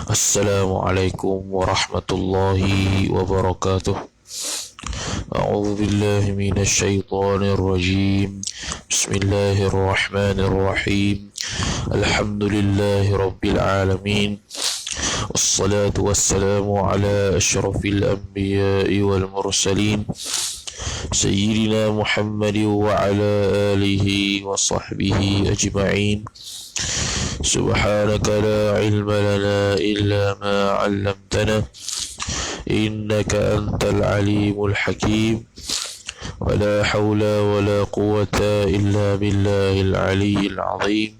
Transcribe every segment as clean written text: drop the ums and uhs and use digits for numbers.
Assalamualaikum warahmatullahi wabarakatuh. A'udzu billahi minasy syaithanir rajim. Bismillahirrahmanirrahim. Alhamdulillahi rabbil alamin. Wassalatu wassalamu ala asyrafil anbiya'i wal mursalin. Sayyidina Muhammad wa ala alihi wa sahbihi ajma'in. Subhanaka la ilma lana illa ma 'allamtana innaka antal alimul hakim. Wa la hawla wa la quwwata illa billahil aliyyil azim.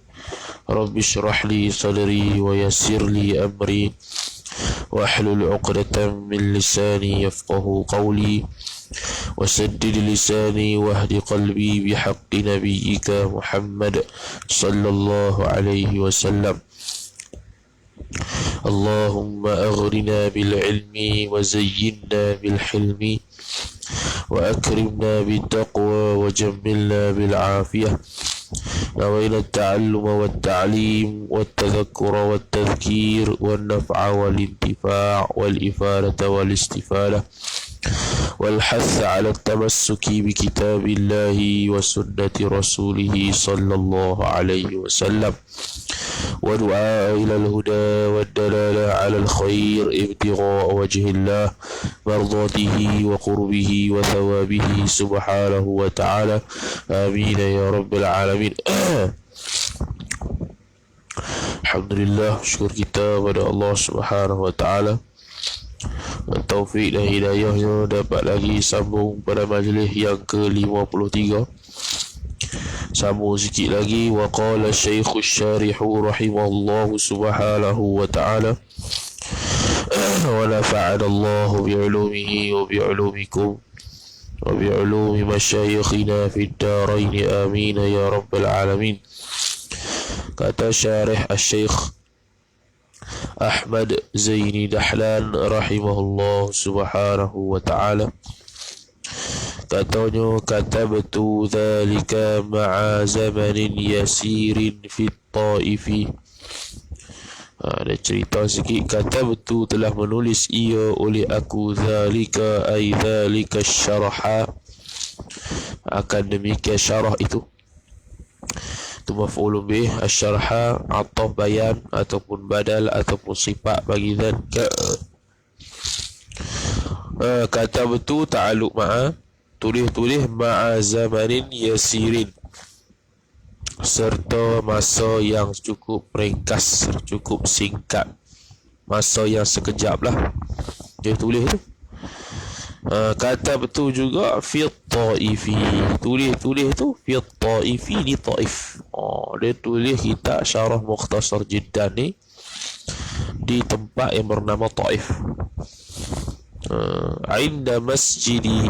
Rabbi shrah li sadri wa yassir li amri wahlul 'uqdatam min lisani yafqahu qawli وسدد لساني واهد قلبي بحق نبيك محمد صلى الله عليه وسلم. اللهم أغرنا بالعلم وزينا بالحلم وأكرمنا بالتقوى وجملنا بالعافية. نوينا التعلم والتعليم والتذكر والتذكير والنفع والانتفاع والإفادة والاستفادة والحث على التمسك بكتاب الله وسنة رسوله صلى الله عليه وسلم ودعاء إلى الهدى والدلالة على الخير ابتغاء وجه الله مرضاته وقربه وثوابه سبحانه وتعالى. آمين يا رب العالمين. Alhamdulillah, syukur kita pada Allah Subhanahu wa taala. Taufik dan hidayahnya dapat lagi sambung pada majlis yang ke-53. Sambung sikit lagi. Wa qala Syekhul Syarihu rahimahullahu subhanahu wa ta'ala wa nafa'ana Allah bi'ulumihi wa bi'ulumikum wa bi'ulumi masyayikhina fid darain amin ya rabbal alamin. Kata Syarih Asy-Syaikh Ahmad Zaini Dahlan rahimahullah subhanahu wa ta'ala, katanya katabtu dhalika ma'a zamanin yasirin fit ta'ifi. Ada cerita sikit. Katabtu, telah menulis ia oleh aku, dhalika ay dhalika syarha, akan demikian syarah itu maf'ulun bih, asy-syarha ataf bayan ataupun badal ataupun sifat bagi dzalika. Kata betul ta'alluq ma'a, tulis ma'a zamanin yasirin, serta masa yang cukup ringkas, cukup singkat, masa yang sekejap lah dia tulis tu. Kata betul juga fi ta'ifi, tulis tu fi ta'ifi, di Taif. Dia tulis kitab Syarah Mukhtasar Jiddan ni di tempat yang bernama Taif. Inda masjidi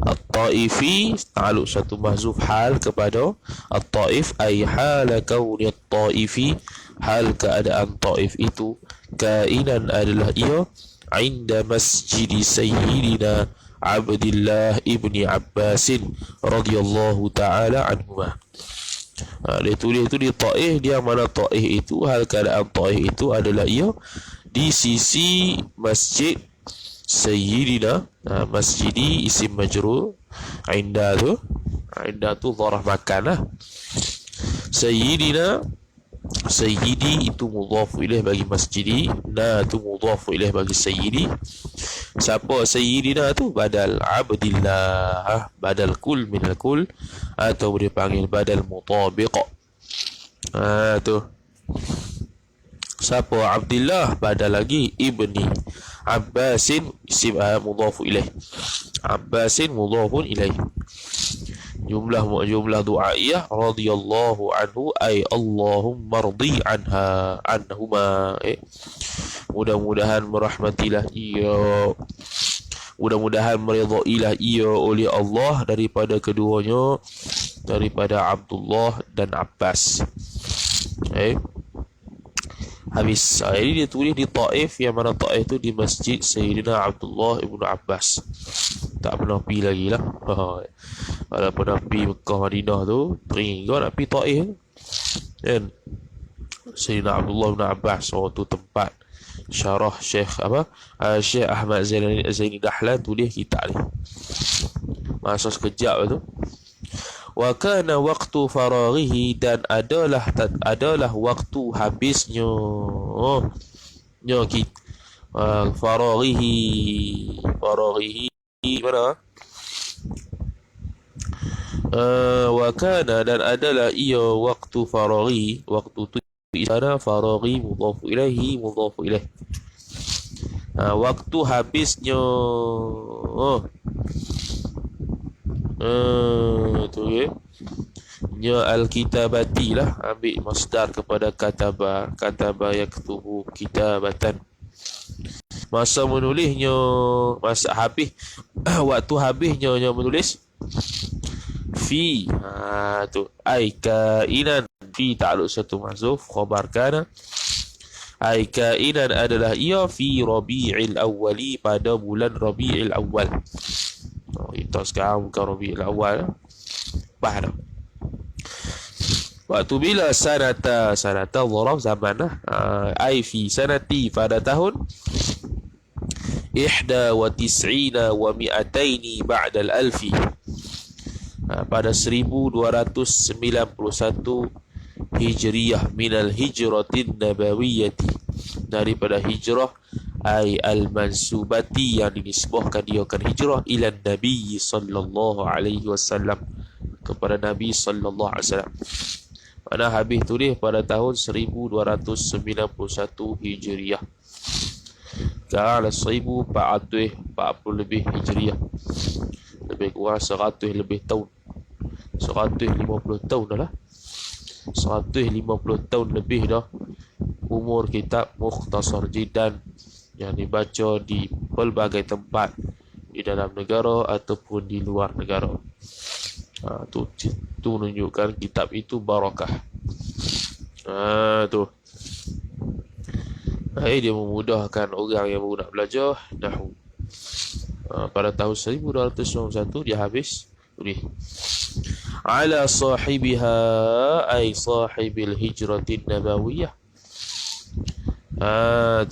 At-Taifi, ta'alluq satu mahzuf hal kepada At-Taif, ay hala kauni At-Taifi, hal keadaan Taif itu, kainan adalah ia, inda masjidi sayyidina Abdullah ibni Abbasin radhiyallahu ta'ala anhuma. Dia tulis itu di Taif. Dia mana Taif itu, hal keadaan Taif itu adalah ia di sisi masjid sayyidina. Masjidi isim majrur, inda tu dharaf makan lah. Sayyidi itu mudhaf ilaih bagi masjidi, na tu mudhaf ilaih bagi sayyidi. Siapa sayyidina tu? Badal Abdillah, badal kul minal kul, atau boleh panggil badal mutabiq. Tu siapa? Abdillah, badal lagi ibni Abbasin, isim mudhaf ilaih, Abbasin mudhafun ilaih. Jumlah du'aiyah radhiyallahu anhu, ay Allahumma rdi anhuma. Mudah-mudahan merahmatilah ia, mudah-mudahan meridailah ia oleh Allah daripada keduanya, daripada Abdullah dan Abbas. habis. Jadi dia tulis di Taif, yang mana Taif tu di Masjid Sayyidina Abdullah Ibn Abbas. Tak pernah pergi lagi lah. Kalau pernah pergi Mekah Madinah tu, teringat nak pergi Taif kan. Sayyidina Abdullah Ibn Abbas, tu tempat syarah Syekh Syekh Ahmad Zaini Dahlan tulis kitab ni. Masa sekejap tu. Wa kana waqtu faraghihi, dan adalah waktu habisnya faraghihi mana wa kana, dan adalah ia waktu faraghi, waktu tu sana faraghi mudhafu ilaihi waktu habisnya tu okay. Nya al-kitabati lah, ambil masdar kepada kataba yaktubu kitabatan. Masa menulisnya, masa habis waktu habisnya menulis fi tu ai kainan, fi ta'alluq satu mahzuf khabar kana, ai kainan adalah ia fi Rabi'il Awwali, pada bulan Rabi'il Awwal. Kita sekarang bukan Rabi'il Awal, faham? Waktu bila sanata dharaf zaman lah. Ai fi sanati, pada tahun 91 wa 200 ba'da al-alfi, pada 1291 Hijriyah, minal hijratin nabawiyyati, daripada hijrah ay al-mansubati, yang dinisbahkan dia akan hijrah ila Nabi sallallahu alaihi wasallam, kepada Nabi sallallahu alaihi wasallam. Mana habis tulis pada tahun 1291 Hijriyah. Sekarang 1440 lebih Hijriyah, lebih kurang 100 lebih tahun, 150 tahun dah lah, 150 tahun lebih dah umur kitab Mukhtasar Jiddan yang dibaca di pelbagai tempat di dalam negara ataupun di luar negara. Tu menunjukkan kitab itu barakah. Tu. Dia memudahkan orang yang baru nak belajar nahwu. Pada tahun 1291 dia habis tulis. Ala sahibiha ay sahibil hijratin nabawiyah.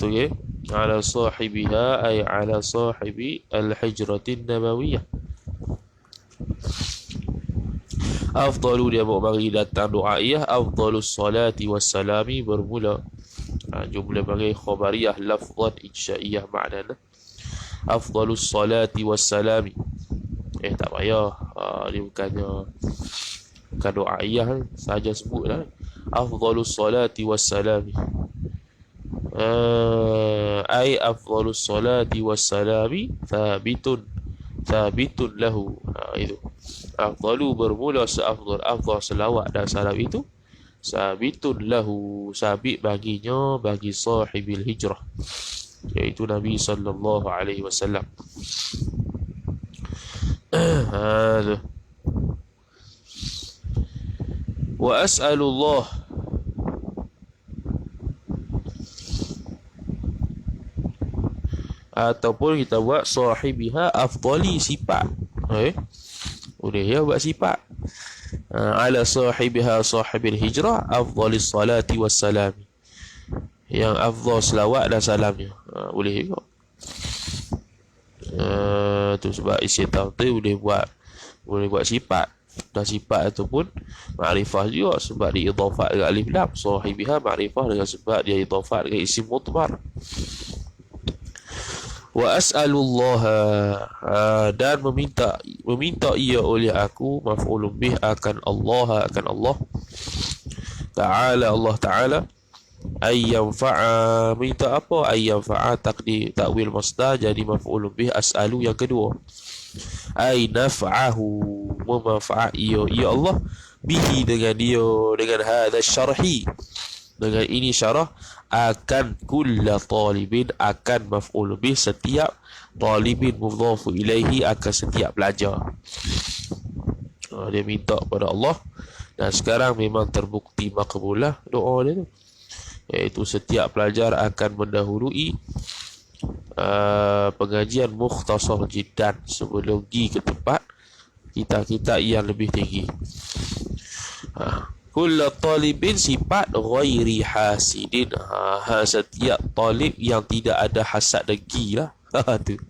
Tu ya. Ala sahibiha ay ala sahibi al-hijratin nabawiyah. Afdalu, dia bagi datang doaiyah, afdalus salati wassalami, bermula jumlah bagi khabariyah lafzan insya'iyah maknanya afdalus salati wassalami. Tak payah, dia bukan doaiyah saja, sebutlah afdalus salati wassalami ay afdalus salati wassalami thabitun lahu. Itu afdalu, bermula afdal selawat dan salam itu sabitun lahu, sabit baginya, bagi sahibil hijrah, iaitu Nabi sallallahu alaihi wasallam. Wa as'alullah, ataupun kita buat sahibiha afdali, sifat. Boleh ya buat sifat. Ala sahibiha sahibil hijrah afdalis salati wassalam, yang afdal selawat dan salamnya. Boleh juga. Tu sebab isi tafsir boleh buat sifat. Dan sifat ataupun ma'rifah juga, sebab dia idhafat dengan alif lam. Sahibiha ma'rifah dengan sebab dia idhafat dengan isim mutmar. Wa as'alullah, dan meminta ia oleh aku, maf'ulun bih, akan Allah Ta'ala, Allah Ta'ala, ayyanfa'a, minta apa? Ayyanfa'a, takdir takwil masdar jadi maf'ulun bih, as'alu yang kedua, ay naf'ahu, memanfaat ia Allah, bihi, dengan dia, dengan hadha syarhi, dengan ini syarah, akan kulla talibin, akan maf'ul bih, setiap talibin mudhafu ilaihi, akan setiap belajar. Dia minta kepada Allah, dan sekarang memang terbukti makbulah doa dia tu. iaitu setiap pelajar akan mendahului pengajian mukhtasar jiddan sebelum pergi ke tempat kitab-kitab yang lebih tinggi. Kullu talibin sifat ghairi hasidin. Setiap talib yang tidak ada hasad dengki lah. Tu.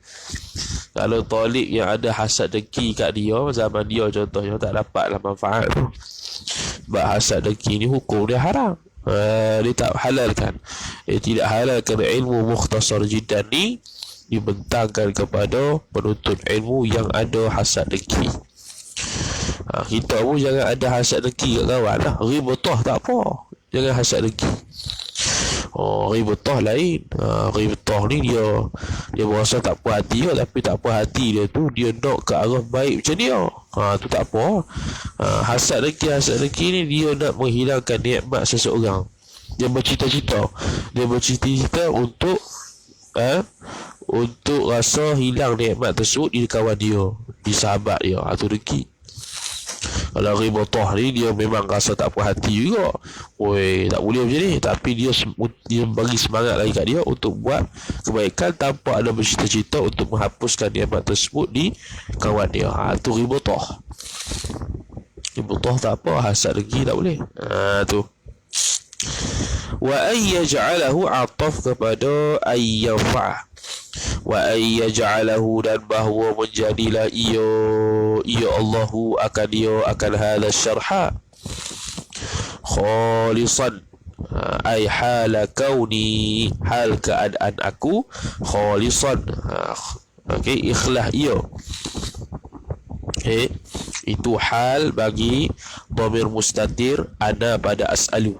Kalau talib yang ada hasad dengki kat dia, zaman dia contohnya, tak dapatlah manfaat tu. Sebab hasad dengki ni hukum dia haram. Dia tak halalkan. Dia tidak halalkan ilmu mukhtasar jiddan ni dibentangkan kepada penuntut ilmu yang ada hasad dengki. Kita pun jangan ada hasad dengki kat kawan lah. Ribetah tak apa, jangan hasad dengki. Ribetah lain. Ribetah ni dia berasa tak puas hati ke, tapi tak puas hati dia tu dia nak ke arah baik macam dia. Tu tak apa. Hasad dengki ni dia nak menghilangkan nikmat seseorang. Dia bercita-cita untuk rasa hilang nikmat tersebut di kawan dia, di sahabat dia. Tu dengki. Kalau ribetah ni dia memang rasa tak puas hati juga. Tak boleh macam ni. Tapi dia bagi semangat lagi kat dia untuk buat kebaikan tanpa ada bercita-cita untuk menghapuskan nikmat tersebut di kawan dia. Tu ribetah. Ribetah tak apa, hasad dengki tak boleh. Tu. Wa ayyaj'alahu ataf kepada ayyanfa'ah. Wa ayyaj'alahu, dan bahawa menjadilah ia Allahu akan dia akan hadha syarha khalisan, ay hala kauni, hal keadaan aku khalisan, ikhlas ia. Itu hal bagi dhamir mustatir ana pada as'alu.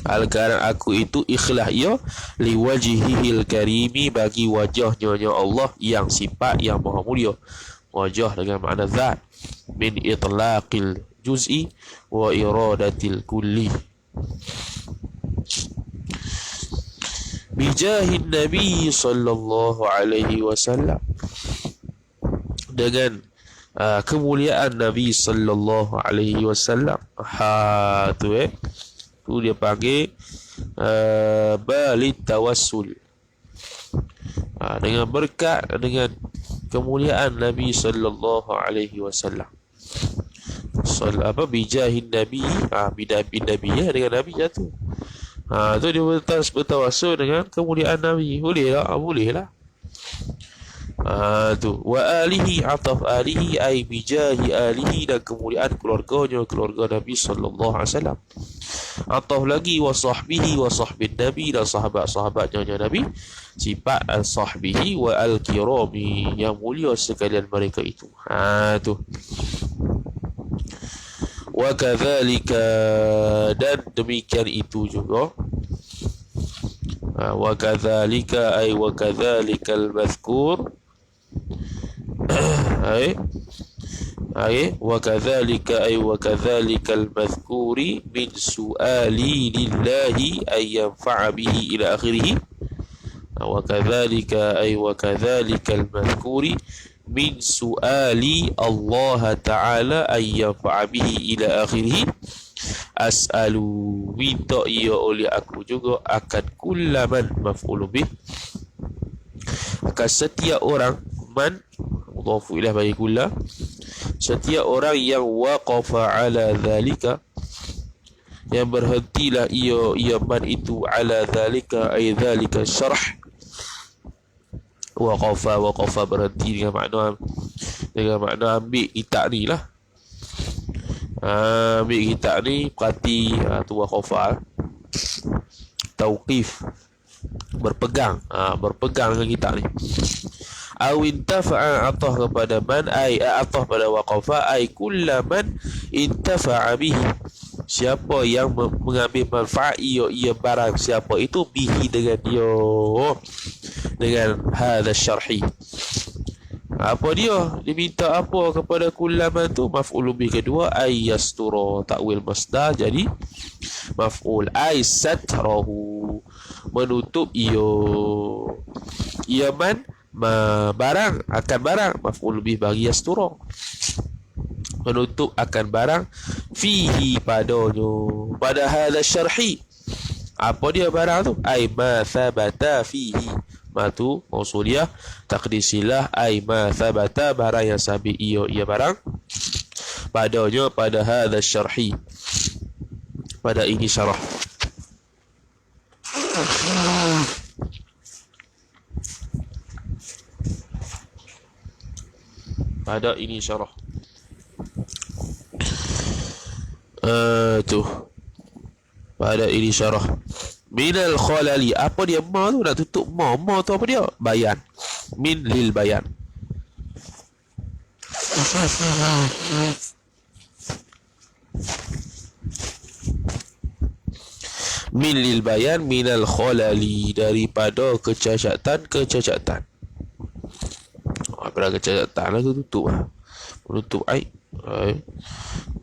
Hal keadaan aku itu ikhlas ia liwajhihil karimi, bagi wajahnya Allah yang sifat yang maha mulia. Wajah dengan makna zat, min itlaqil juz'i wa iradatil kulli. Bijahin Nabi sallallahu alaihi wasallam, dengan kemuliaan Nabi sallallahu alaihi wasallam. Tu dia panggil balit tawassul. Dengan berkat, dengan kemuliaan Nabi sallallahu alaihi wasallam. Bijahin Nabi, bidabi Nabi, dengan Nabi jatuh. Tu dia bertawassul dengan kemuliaan Nabi. Boleh lah. Tu wa alihi, ataf alihi ay bijahi alihi, dan kemuliaan keluarga Nabi sallallahu alaihi wasallam. Ataf lagi wa sahbihi, wa sahbin Nabi, dan sahabat-sahabatnya Nabi, sifat al-sahbihi wa al-kirami, yang mulia sekalian mereka itu. Tu wa kadzalika, dan demikian itu juga. Wa kadzalika ay wa kadzalikal mazkur wa kadzalika ay wa kadzalikal mazkuri min su'ali lillahi ay yanfa'a bihi ila akhirih. Wa kadzalika ay wa kadzalikal mazkuri min su'ali Allah Ta'ala ay yanfa'a bihi ila akhirih. As'alu, minta ia oleh aku juga, akan kullaman maf'ul bih, akan setiap orang, man mudhafu ilaih bagi kulla, setiap orang yang waqafa ala dhalika, yang berhentilah ia man itu, ala dhalika ay dhalika syarh. Waqafa berhenti dengan makna ambil kitab ni lah. Ambil kitab ni, perhati, tu waqafa, tauqif, berpegang dengan kitab ni. Awin tafa'a, atah kepada man, ay atah pada waqafa, ay kullaman intafa'a bihi, siapa yang mengambil manfaat ia barang siapa itu, bihi dengan dia, dengan hadha syarhi. Apa dia minta apa kepada kullaman tu? Maf'ul bih kedua, ay yastura, takwil masdar jadi maf'ul, ay satrahu, menutup ia man barang, akan barang, maf'ul bih bagi yastura, menutup akan barang, fihi padanya, pada hadha syarhi, Apa dia barang tu? Ai ma thabata fihi. Ma tu mausuliyah, takdir silah ai ma thabata, barang yang sabit ia barang padanya, pada hadha syarhi, pada ini syarah. Pada ini syarah. Tu pada ini syarah. Minal khalali, apa dia ma tu, nak tutup ma tu apa dia? Bayan. Min lil bayan. Min lil bayan, minal khalali, daripada kecacatan. Pada kecacatan lah tu tutup lah. Menutup aib.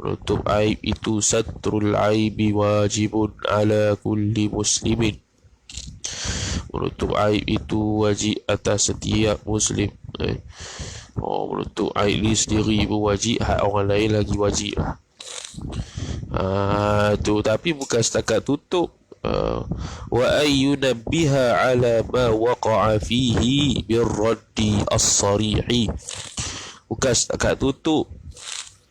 Menutup aib itu satrul aibi wajibun ala kulli muslimin. Menutup aib itu wajib atas setiap muslim. Menutup aib ni sendiri pun wajib, hak orang lain lagi wajib lah. Tu tapi bukan setakat tutup. Wa ayyunabbiha ala ma waqa'a fihi birraddi as-sarihi. Bukan setakat tutup,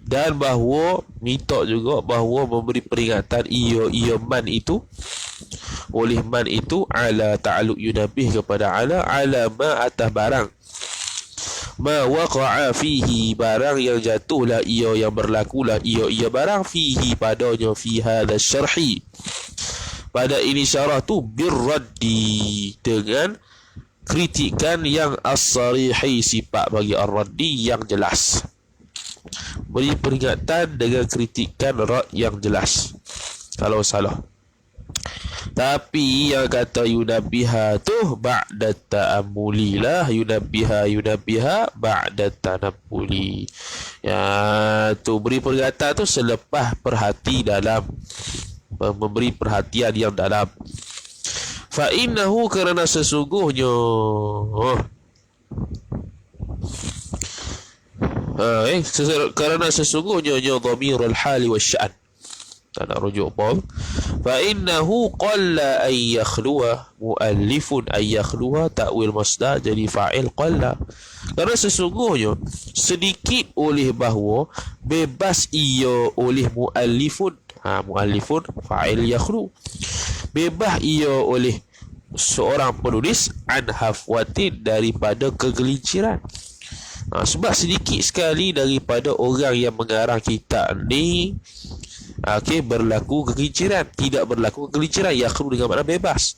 dan bahawa minta juga bahawa memberi peringatan ia man itu, oleh man itu, ala ta'alluq yunabih kepada ala ma atas barang, ma waqa'a fihi, barang yang jatuhlah ia, yang berlakulah ia barang, fihi padanya, fi hadha syarhi, pada ini syarah tu, birraddi, dengan kritikan yang as-sarihi, sifat bagi ar-raddi yang jelas. Beri peringatan dengan kritikan yang jelas kalau salah. Tapi yang kata yunabbiha tu ba'da ta'ammuli lah, yunabbiha ba'da tanabbuli. Ya tu beri peringatan tu selepas perhati dalam, memberi perhatian yang dalam. Fa innahu, kerana sesungguhnya kerana sesungguhnya dhamirul hali wasya'an, tak nak rujuk Paul. Fa innahu qalla ay yakhluwa, muallifun ay yakhluwa, ta'wil masdar jadi fa'il qalla. Kerana sesungguhnya sedikit oleh bahawa bebas ia oleh muallifun. Muallifun fa'il yakhlu, bebas ia oleh seorang penulis, an hafwatin, daripada kegelinciran. Sebab sedikit sekali daripada orang yang mengarang kitab ni berlaku kegelinciran, tidak berlaku kegelinciran. Yakhlu dengan makna bebas.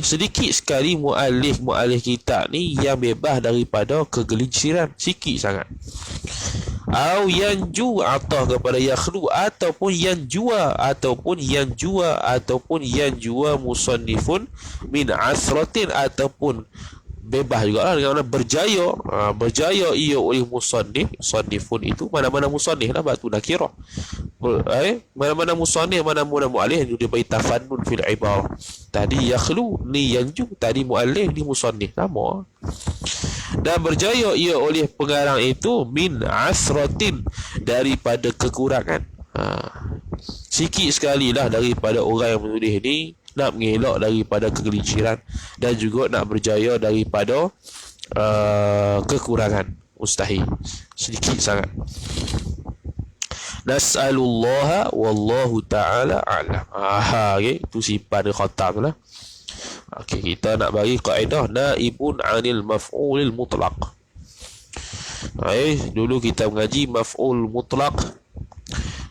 Sedikit sekali muallif kitab ni yang bebas daripada kegelinciran, sikit sangat. Au yanju, atau kepada yakhlu, ataupun yanjua musannifun min asratin, ataupun bebas juga lah dengan mana berjaya. Berjaya ia oleh musannifun itu, mana-mana musannif lah, batu nakirah. Mana-mana musannif, mana-mana mu'alif, dia bagi tafannun fil ibarah. Tadi yakhlu, ni yanju, tadi mu'alif, ni musannif, sama. Dan berjaya ia oleh pengarang itu min asratin, daripada kekurangan. Sikit sekali lah daripada orang yang menulis ni nak mengelak daripada kegelinciran, dan juga nak berjaya daripada kekurangan. Mustahil, sedikit sangat. Nas'alullaha wallahu ta'ala a'lam. Itu sifat khatam lah. Kita nak bagi kaedah naibun anil maf'ulil mutlaq. Dulu kita mengaji maf'ul mutlaq,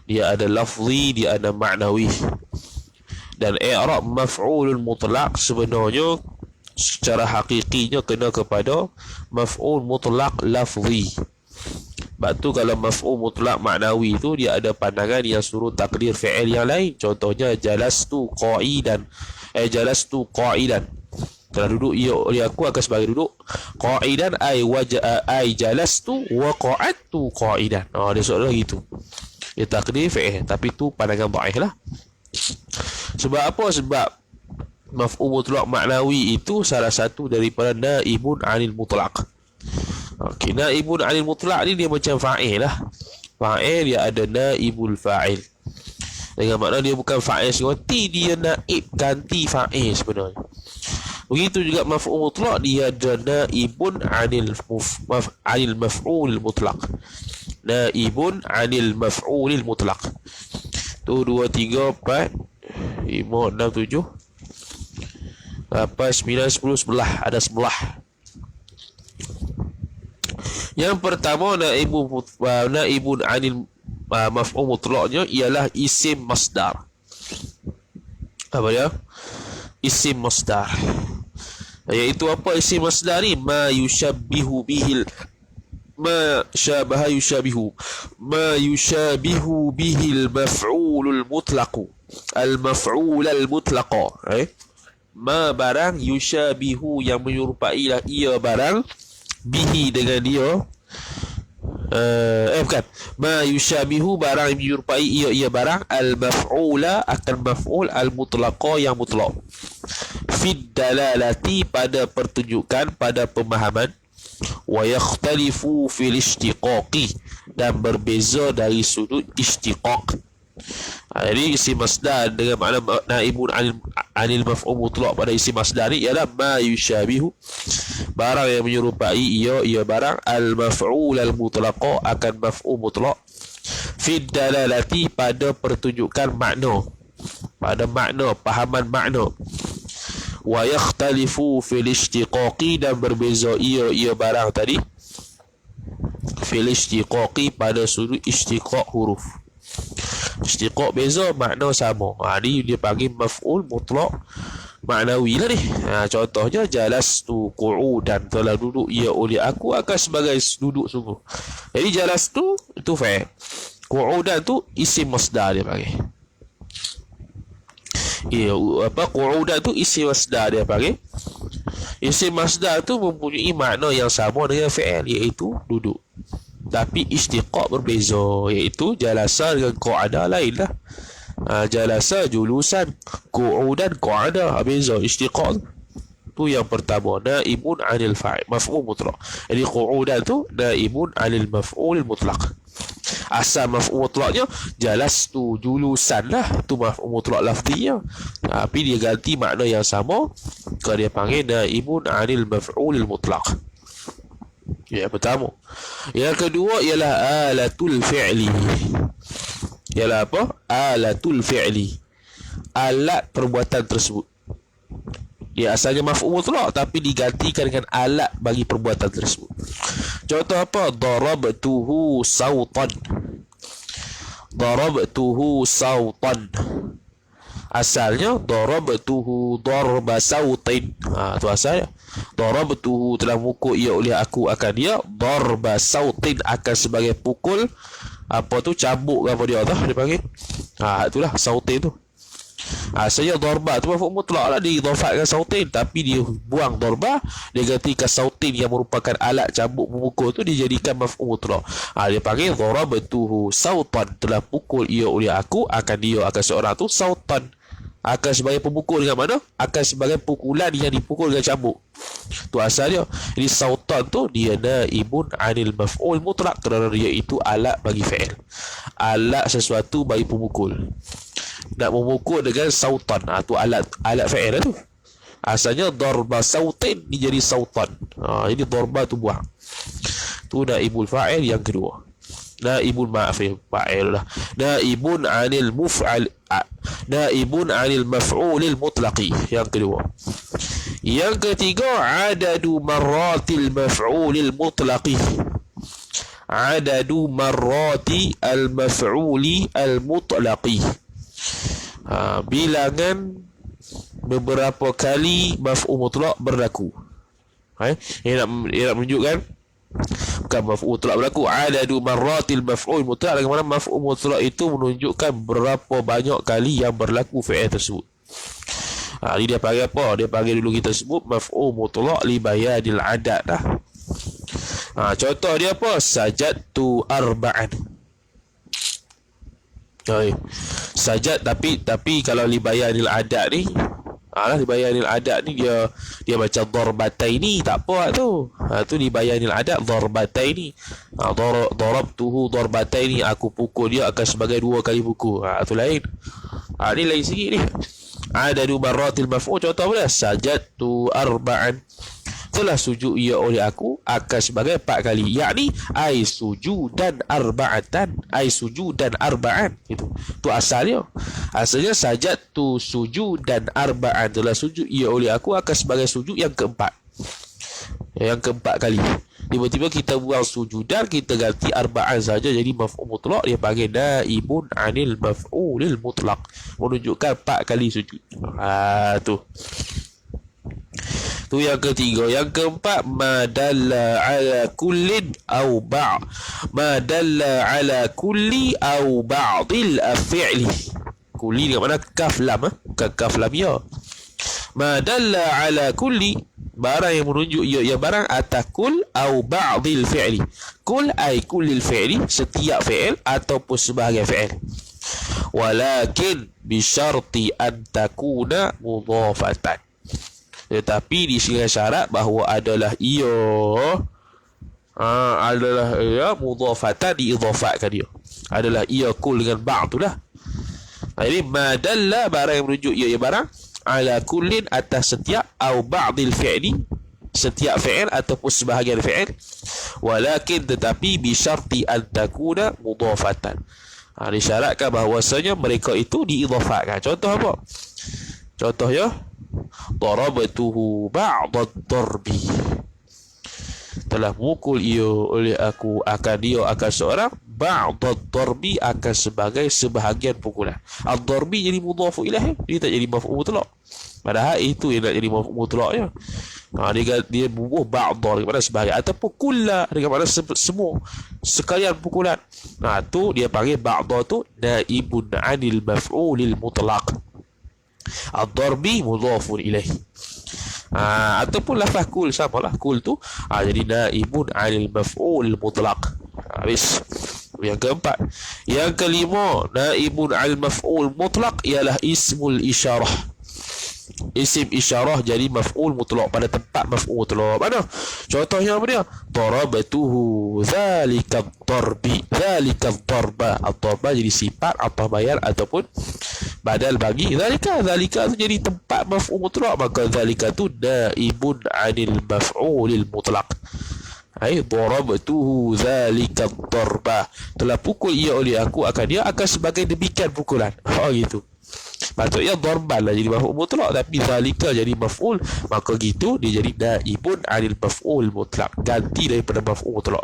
dia ada lafzi, dia ada ma'nawi. Dan i'rab maf'ulul mutlaq sebenarnya secara hakikinya kena kepada maf'ul mutlaq lafzi. Sebab tu kalau maf'ul mutlaq maknawi tu, dia ada pandangan yang suruh takdir fi'il yang lain. Contohnya jalastu qa'idan, jalastu qa'idan, telah duduk ia oleh aku akan sebagai duduk. Qa'idan ay jalastu wa qa'adtu qa'idan. Dia soalan gitu, dia takdir fi'il, tapi tu pandangan dhaif lah. Sebab apa? Sebab maf'ul mutlaq maknawi itu salah satu daripada naibun anil mutlaq. Naibun anil mutlaq ni dia macam fa'il lah. Fa'il dia ada naibul fa'il. Dengan makna dia bukan fa'il syarti, dia naib ganti fa'il sebenarnya. Begitu juga maf'ul mutlaq, dia ada naibun anil maf'ul mutlaq. Naibun anil maf'ul mutlaq. Tu 2 3 4 5 6 7 8 9 10 sebelah, ada sebelah. Yang pertama naibun anil maf'ul mutlaqnya ialah isim masdar. Apa dia? Isim masdar. Iaitu apa isim masdar ni? Ma yushabbihu bihil ma syabaha yushabihu ma yushabihu bihil maf'ulul mutlaq, al maf'ulal mutlaq. Ma barang, yushabihu yang menyerupai lah ia barang, bihi dengan dia, bukan, ma yushabihu barang yang menyerupai ia barang, al maf'ula akan maf'ul, al mutlaqa yang mutlaq, fid dalalati pada pertunjukan, pada pemahaman, wa yakhtalifu fil istiqaqi dan berbeza dari sudut istiqaq. Jadi isim masdar dengan makna naibun anil maf'ul mutlaq pada isim masdar ni ialah ma yushabihu barang yang menyerupai ia barang, al maf'ul al mutlaqa akan maf'ul mutlaq, fid dalalati pada pertunjukan makna, pada makna, pahaman makna, wa yakhtalifu fil istiqaqi dan berbeza ia barang tadi, fil istiqaqi pada sudut istiqaq huruf. Istiqaq beza, makna sama. Ni dia panggil maf'ul mutlaq maknawi lah ni. Contohnya jalastu qu'udan, telah duduk ia oleh aku, akan sebagai duduk sungguh. Jadi jalastu itu fa'il, qu'udan tu isim masdar dia panggil. Qu'udan tu isim masdar dia panggil. Isim masdar tu mempunyai makna yang sama dengan fi'il, iaitu duduk. Tapi istiqaq berbeza, iaitu jalasa dengan qu'ada lain lah. Jalasa julusan, qu'udan qu'ada, beza istiqaq tu yang pertama, naibun anil fa'il maf'ul mutlaq. Jadi qu'udan tu naibun anil maf'ul mutlaq. Asal maf'ul mutlaqnya jalastu julusan lah, tu maf'ul mutlaq lafziynya, tapi dia ganti makna yang sama, kalau dia panggil naibun anil maf'ul mutlaq. Yang pertama. Yang kedua ialah alatul fi'li. Ialah apa? Alatul fi'li, alat perbuatan tersebut. Dia asalnya maf'ul mutlaq tapi digantikan dengan alat bagi perbuatan tersebut. Contoh apa? Darabtuhu sautan. Darabtuhu sautan. Asalnya darabtuhu darba sautin. Tu asalnya. Darabtuhu telah mukul ia oleh aku akan dia, darba sautin akan sebagai pukul, apa tu, cabuk ke apa dia tah dia panggil. Itulah sautin tu. Asalnya darba tu maf'ul mutlaq lah, diidhafatkan sautin, tapi dia buang darba, dia gantikan sautin yang merupakan alat cabuk memukul tu, dijadikan maf'ul mutlaq. Dia panggil darabtuhu sautan, telah pukul ia oleh aku akan dia, akan seorang tu, sautan akan sebagai pemukul dengan mana? Akan sebagai pukulan yang dipukul dengan cambuk. Tu asal dia. Jadi sautan tu dia naibun anil maf'ul mutlaq, kerana dia itu alat bagi fi'il, alat sesuatu bagi pemukul. Nak memukul dengan sautan, tu alat fi'il lah tu. Asalnya darba sautin, dia jadi sautan. Jadi darba tu buang. Tu naibul fa'il yang kedua. Naibun fa'il lah. Naibun anil muf'al, naibun anil maf'ulil mutlaqi yang kedua. Yang ketiga, adadu marratil maf'ulil mutlaqi. Adadu marrati al maf'uli al mutlaqi. Bilangan beberapa kali maf'ul mutlaq berlaku. Ia nak menunjukkan bukan maf'ul mutlaq berlaku, adadu marratil maf'ul mutlaq, dengan mana maf'ul mutlaq itu menunjukkan berapa banyak kali yang berlaku fi'il tersebut. Ini dia panggil apa? Dia panggil dulu kita sebut maf'ul mutlaq li bayanil adad dah. Contoh dia apa? Sajadtu arba'an. Sajad, tapi kalau li bayanil adad ni, Lah di bayanil adat ni dia macam darbataini tak apa tu. Tu di bayanil adat darbataini. Darabtuhu darbataini, aku pukul dia akan sebagai 2 kali pukul. Tu lain. Ni lain sikit ni. Adadu marratil maf'ul, contoh apa dah? Sajadtu arba'an. Itulah sujud ia oleh aku akan sebagai 4 kali. Yakni ai sujudan arba'atan, ai sujudan arba'an. Itu asalnya. Asalnya sajadtu sujudan arba'an. Itulah sujud ia oleh aku akan sebagai sujud yang keempat. Yang keempat kali. Tiba-tiba kita buang sujudan, kita ganti arba'an saja jadi maf'ul mutlaq, dia panggil naibun anil maf'ulil mutlaq, menunjukkan 4 kali sujud. Tu yang ketiga. Yang keempat, madalla ala kullin au ba', madalla ala kulli au ba'dil fi'li. Kulli dengan mana kaf lam, kaf lam ya. Madalla ala kulli, barang yang menunjuk ia barang atas kul au ba'dil fi'li. Kul ai kullil fi'li, setiap fi'il ataupun sebahagian fi'il. Walakin bisyarti an takuna mudhafatan, tetapi di sini syarat bahawa adalah ia mudhafatan, diidhafatkan dia. Adalah ia kul dengan ba' tu lah. Jadi madalla, barang yang menunjuk ia barang ala kullin, atas setiap, au ba'dil fi'li, setiap fi'il ataupun sebahagian fi'il. Walakin, tetapi bisyarti an takuna mudhafatan, disyaratkan bahawasanya mereka itu diidhafatkan. Contoh apa? Contohnya darabtuhu ba'dad darbi, telah mukul ia oleh aku akan dia akan seorang, ba'dad darbi, akan sebagai sebahagian pukulan. Ad-darbi jadi mudhafu ilaih, dia tak jadi maf'ul mutlaq. Padahal itu yang nak jadi maf'ul mutlaqnya. Dia bubuh ba'dad dengan mana sebahagian, ataupun kulla dengan mana semua, sekalian pukulan. Tu dia panggil ba'dad tu naibun anil maf'ulil mutlaq. Ad-darbi mudhafun ilaih. Ataupun lafaz kul, samalah kul tu jadi naibun anil maf'ul mutlaq. Habis. Yang keempat. Yang kelima, naibun anil maf'ul mutlaq ialah ismul isyarah. Isim isyarah jadi maf'ul mutlaq pada tempat maf'ul mutlaq. Mana? Contohnya apa dia? Darabtuhu zalika darbi, zalika darba. Ad-darba jadi sifat atau bayan ataupun badal bagi zalika. Zalika tu jadi tempat maf'ul mutlaq, maka zalika tu naibun anil maf'ulil mutlaq. Darabtuhu zalika darba, telah pukul ia oleh aku akan dia akan sebagai demikian pukulan. Gitu. Patutnya darban lah jadi maf'ul mutlaq, tapi zalika jadi maf'ul, maka gitu dia jadi naibun anil maf'ul mutlaq, ganti daripada maf'ul mutlaq.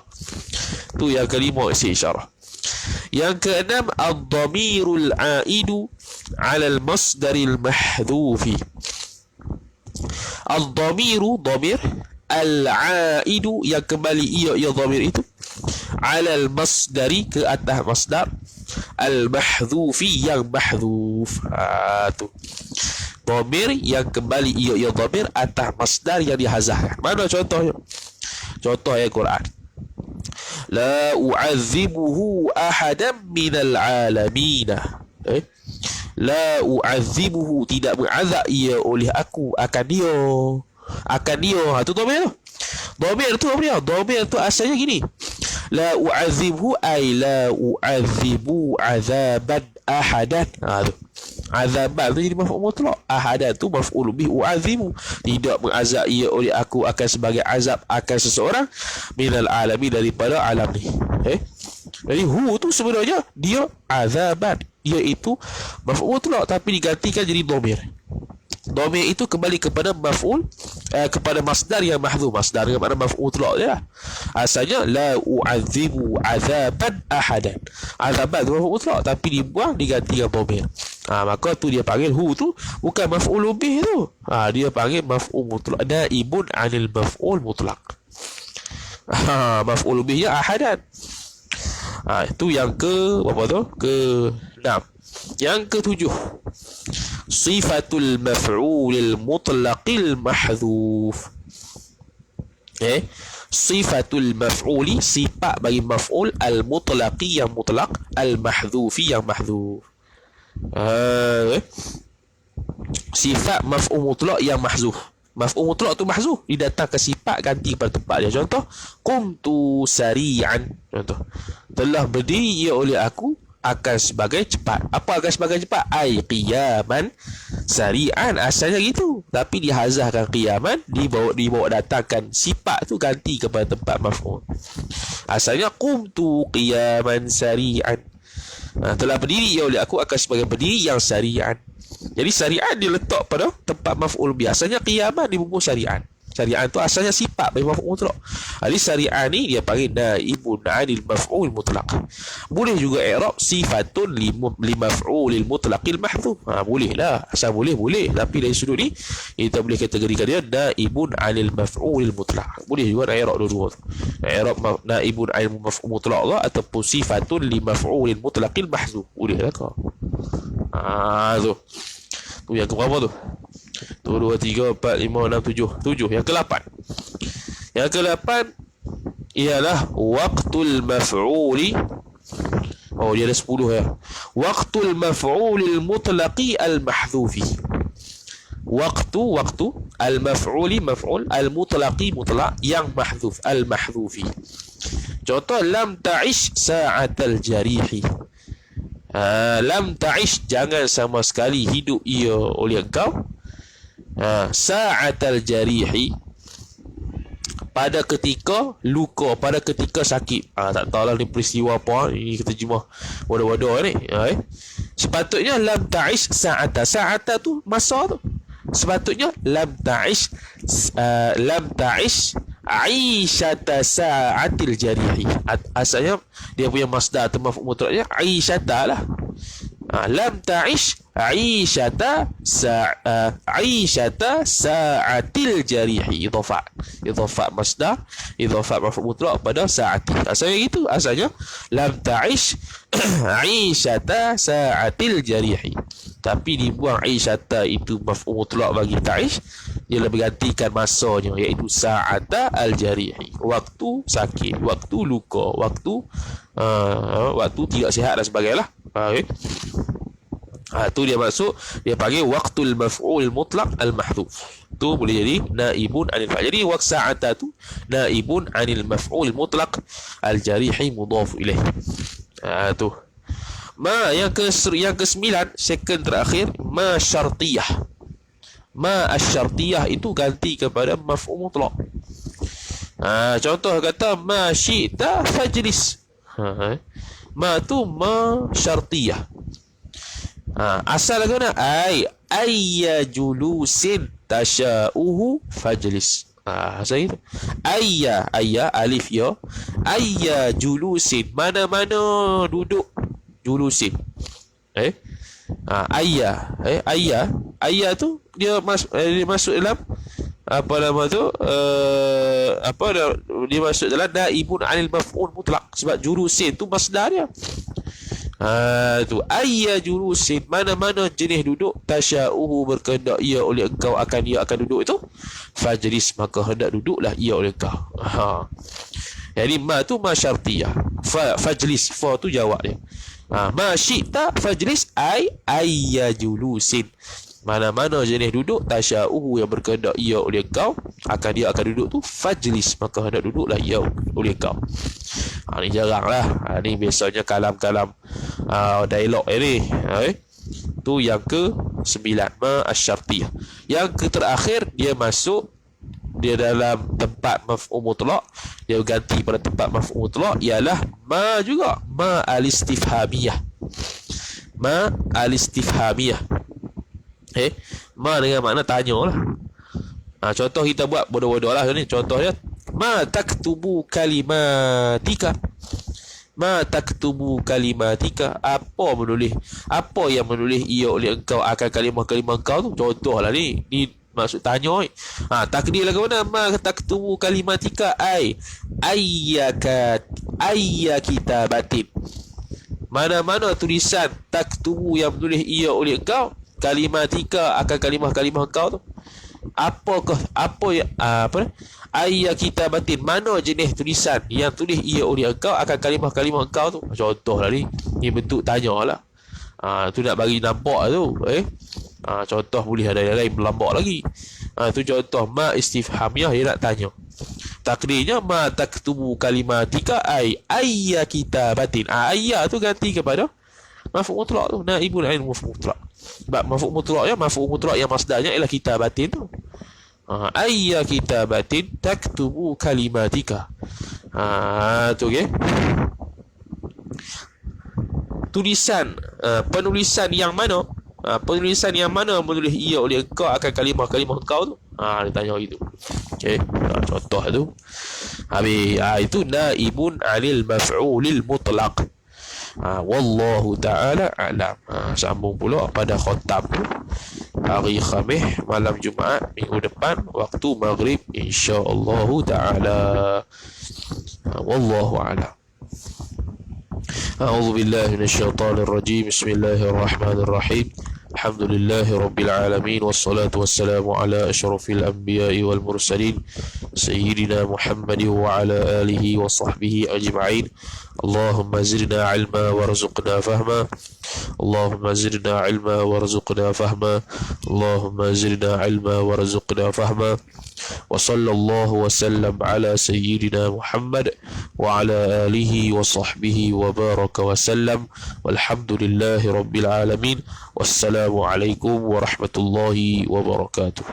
Tu yang kelima, isim isyarah. Yang keenam, ad-dhamirul aidu 'ala al-masdaril mahdhufi. Ad-dhamiru, dhamir, al-aidu yang kembali ia dhamir itu, 'ala al-masdari, ke atas masdar, al-mahdhufi yang mahdhuf. Tu dhamir yang kembali ia dhamir atas masdar yang dihazafkan. Mana contohnya? Contoh ayat Quran, la u'adzibuhu ahadan minal alamin. La u'adzibuhu, tidak mengazab ia oleh aku akan dia. Tu dhamir tu. Dhamir tu apa dia? Dhamir tu asalnya gini, la u'adzibhu ay la u'adzibu azaban ahadan. Tu azaban tu jadi maf'ul mutlaq, ahadan tu maf'ul bih, u'adzibu tidak mengazab ia oleh aku akan sebagai azab akan seseorang, minal alamin daripada alam ni. Jadi hu tu sebenarnya dia azaban, iaitu maf'ul mutlaq tapi digantikan jadi dhamir. Dhamir itu kembali kepada maf'ul, kepada masdar yang mahdhuf. Masdar dengan makna maf'ul mutlaq je lah. Asalnya la u'adzibu azaban ahadan. Azaban tu maf'ul mutlaq tapi dibuang diganti dengan dhamir. Maka tu dia panggil hu tu bukan maf'ul bih tu. Dia panggil maf'ul mutlaq, naibun anil maf'ul mutlaq. Maf'ul bihnya ahadan. Itu yang ke berapa tu? Ke-6. Yang ke-7, sifatul maf'ulil mutlaqil mahdhuf. Sifatul maf'uli, sifat bagi maf'ul, al mutlaqi yang mutlaq, al mahdhufi yang mahdhuf. sifat maf'ul mutlaq yang mahzuf. Maf'ul mutlaq tu mahzuf, didatangkan sifat ganti pada tempat dia. Contoh, qumtu sari'an. Contoh, telah berdiri ia oleh aku akan sebagai cepat. Apa akan sebagai cepat? Ai qiyaman sari'an. Asalnya gitu, tapi dihazahkan qiyaman, dibawa datangkan sifat tu ganti kepada tempat maf'ul. Asalnya qumtu qiyaman sari'an. Telah berdiri ia oleh aku akan sebagai berdiri yang sari'an. Jadi syariat diletak pada tempat maf'ul. Biasanya qiyaman dibungkus syariat. Syariat tu asalnya sifat bagi maf'ul mutlaq. Jadi syariat ni dia panggil naibun 'anil maf'ul mutlaq. Boleh juga i'rab sifatun li maf'ulil mutlaqil mahdhuf. Boleh lah. Asal boleh. Tapi dari sudut ni kita boleh kategorikan dia naibun 'anil maf'ulil mutlaq. Boleh juga nak i'rab dua-dua tu. I'rab naibun 'anil maf'ul mutlaq ataupun sifatun li maf'ulil mutlaqil mahdhuf. Boleh lah kau. Tu yang ke berapa tu? 1, 2, 3, 4, 5, 6, 7. Yang ke-8. Yang ke-8 ialah waqtul maf'uli. Oh, dia ada 10 ya. Waqtul maf'ulil mutlaqi al-mahdhufi. Waktu al-maf'uli maf'ul, al-mutlaqi mutlaq, yang mahdhuf, al-mahdhufi. Contoh, lam ta'ish sa'atal jarihi. Lam ta'ish, jangan sama sekali hidup ia oleh engkau. Sa'atal jarihi, pada ketika luka, pada ketika sakit. Tak tahulah ni peristiwa apa. Ini kita terjemah wadah-wadah ni. Sepatutnya lam ta'ish sa'ata. Sa'ata tu masa tu. Sepatutnya lam ta'ish Aisyata sa'atil jarihi. Asalnya dia punya masdar atau maf'ul mutlaqnya aisyata lah. Lam ta'ish Aisyata sa'atil jarihi. Idhafat masdar, idhafat maf'ul mutlaq pada sa'ati. Asalnya gitu. Asalnya lam ta'ish Aisyata sa'atil jarihi. Tapi dibuang Aisyata itu maf'ul mutlaq bagi ta'ish, dia lebih gantikan masanya, iaitu sa'ata al-jarihi. Waktu sakit, waktu luka, waktu tidak sihat dan sebagainya. Okay. Tu dia maksud, dia panggil waqtul maf'ul mutlaq al-mahdhuf. Tu boleh jadi naibun anil fa'il. Jadi waqt sa'ata tu naibun anil maf'ul mutlaq al-jarihi mudhaf ilaih. Tu. Yang ke-9, second terakhir, ma syartiyah. Ma asyartiyah itu ganti kepada maf'ul mutlaq. Contoh kata ma syi'ta fajlis. Ma tu ma syartiyah. Asal lagu mana? Ayya julusin tasha'uhu fajlis. Asal itu. Ayya alif ya. Ayya julusin, mana-mana duduk julusin. Ayya tu dia masuk dalam apa nama tu? Dia masuk dalam naibun anil maf'ul mutlaq, sebab julusin tu masdar dia. Tu ayya julusin, mana-mana jenis duduk, tasya'uhu, berkehendak ia oleh engkau ia akan duduk itu, fajlis, maka hendak duduklah ia oleh engkau. Jadi ma tu ma syartiyah, fajlis, fa tu jawab dia. Ma syi'ta fajlis, ayya julusin, mana-mana jenis duduk, tasya'uhu, yang berkehendak ia oleh engkau dia akan duduk tu, fajlis, maka hendak duduklah ia oleh engkau. Ni jarang lah. Ni biasanya kalam-kalam dialog ni. Tu yang ke-9, ma asyartiyah. Yang ke-terakhir, dia masuk dia dalam tempat maf'ul mutlaq, dia ganti pada tempat maf'ul mutlaq, ialah ma juga, ma al-istifhamiyah. Ma al-istifhamiyah. Ma dengan makna tanya lah. Contoh kita buat bodoh-bodoh lah ni. Contohnya, ma taktubu kalimatika. Ma taktubu kalimatika. Apa yang menulis ia oleh engkau akan kalimah-kalimah engkau tu. Contoh lah ni. Ni maksud tanya. Takdir lah ke mana? Ma taktubu kalimatika ayya kitabatin. Mana-mana tulisan taktubu yang menulis ia oleh engkau, kalimatika akan kalimah-kalimah engkau tu. Ayya kitabatin, mana jenis tulisan yang tulis ia oleh engkau akan kalimah-kalimah engkau tu. Contoh lah ni bentuk tanya lah. Tu nak bagi nampak tu. Contoh boleh ada yang lain berlambak lagi. Itu contoh ma istifhamiyah, dia nak tanya. Takdirnya ma taktubu kalimatika ayya kitabatin. Ayya tu ganti kepada maf'ul mutlaq tu, naibul ain maf'ul mutlaq. Sebab maf'ul mutlaq yang masdarnya ialah kitabatin tu. Ayya kitabatin taktubu kalimatika. Tu okey. Tulisan, penulisan yang mana? Penulisan yang mana menulis ia oleh engkau akan kalimah-kalimah engkau tu? Dia tanya gitu. Okey, contoh tu. Habis itu naibun 'anil maf'ulil mutlaq. Wallahu ta'ala a'lam. Sambung pula pada khatam tu hari Khamis malam Jumaat minggu depan waktu maghrib insya-Allah taala. Wallahu a'lam. أعوذ بالله من الشيطان الرجيم. بسم الله الرحمن الرحيم. الحمد لله رب العالمين، والصلاة والسلام على أشرف الأنبياء والمرسلين سيدنا محمد وعلى آله وصحبه أجمعين. اللهم زدنا علما وارزقنا فهما. اللهم زدنا علما وارزقنا فهما. اللهم زدنا علما وارزقنا فهما. وصلى الله وسلم على سيدنا محمد وعلى آله وصحبه وبارك وسلم، والحمد لله رب العالمين، والسلام عليكم ورحمة الله وبركاته.